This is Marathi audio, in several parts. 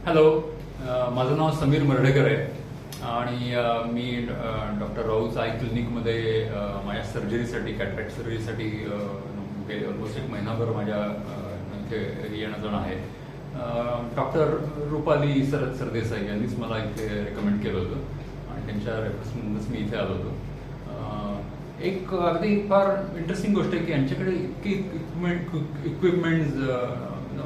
हॅलो, माझं नाव समीर मर्ढेकर आहे आणि मी डॉक्टर राऊत आय क्लिनिकमध्ये माझ्या सर्जरीसाठी कॅटरॅक्ट सर्जरीसाठी गेले ऑलमोस्ट एक महिनाभर माझ्या इथे येणं जाणं आहे. डॉक्टर रुपाली शरद सरदेसाई यांनीच मला इथे रेकमेंड केलं होतं आणि त्यांच्या रेफरन्समधूनच मी इथे आलो होतो. एक अगदी फार इंटरेस्टिंग गोष्ट आहे की यांच्याकडे इतकी इक्विपमेंट्स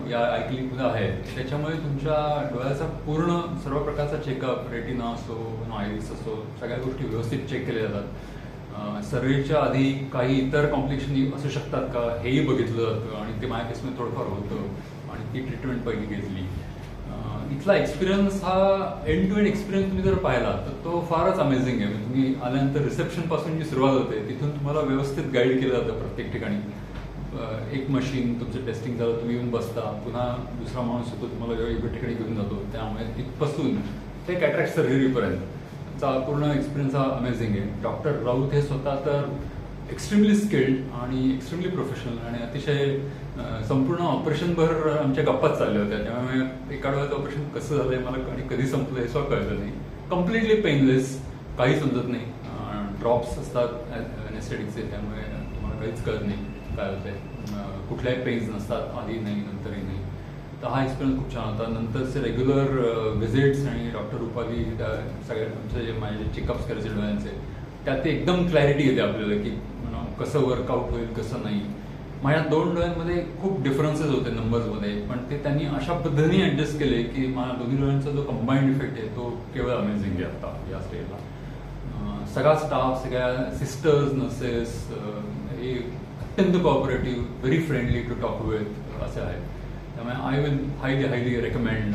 या आय क्लिनिकमध्ये आहेत, त्याच्यामुळे तुमच्या डोळ्याचा पूर्ण सर्व प्रकारचा चेकअप, रेटिना असो, आयरिस असो, सगळ्या गोष्टी व्यवस्थित चेक केल्या जातात. सर्जरीच्या आधी काही इतर कॉम्प्लिकेशन असू शकतात का हेही बघितलं जातं आणि ते माझ्या केसमध्ये थोडंफार होतं आणि ती ट्रीटमेंट पहिली घेतली. इथला एक्सपिरियन्स हा एंड टू एंड एक्सपिरियन्स तुम्ही जर पाहिला तर तो फारच अमेझिंग आहे. म्हणजे तुम्ही आल्यानंतर रिसेप्शनपासून जी सुरुवात होते तिथून तुम्हाला व्यवस्थित गाईड केलं जातं प्रत्येक ठिकाणी. एक मशीन तुमचं टेस्टिंग झालं, तुम्ही येऊन बसता, पुन्हा दुसरा माणूस येतो तुम्हाला वेगवेगळ्या ठिकाणी घेऊन जातो. त्यामुळे तिथपासून ते कॅटरॅक्ट सर्जरीपर्यंतचा पूर्ण एक्सपिरियन्स हा अमेझिंग आहे. डॉक्टर राऊत हे स्वतः तर एक्स्ट्रीमली स्किल्ड आणि एक्स्ट्रीमली प्रोफेशनल आणि अतिशय संपूर्ण ऑपरेशनभर आमच्या गप्पाच चालल्या होत्या. त्यामुळे एका डोळ्याचं ऑपरेशन कसं झालंय मला आणि कधी संपलं हे स्वतः कळलं नाही. कम्प्लिटली पेनलेस, काही समजत नाही. ड्रॉप्स असतात अनेस्थेटिकचे, त्यामुळे तुम्हाला काहीच कळत नाही काय होतंय. कुठल्याही पेन्स नसतात, आधी नाही नंतरही नाही. तर हा एक्सपिरियन्स खूप छान होता. नंतरचे रेग्युलर व्हिजिट्स आणि डॉक्टर रुपाली त्या सगळ्या आमचे जे माझे चेकअप्स करायचे डोळ्यांचे, त्यात ते एकदम क्लॅरिटी येते आपल्याला की कसं वर्कआउट होईल कसं नाही. माझ्या 2 डोळ्यांमध्ये खूप डिफरन्सेस होते नंबर्समध्ये, पण ते त्यांनी अशा पद्धतीने ऍडजस्ट केले की माझ्या दोन्ही डोळ्यांचा जो कंबाईंड इफेक्ट आहे तो केवळ अमेझिंग आहे आता या स्टेजला. सगळा स्टाफ, सगळ्या सिस्टर्स, नर्सेस हे अत्यंत cooperative, very friendly to talk with असे आहेत. त्यामुळे आय विल हायली रेकमेंड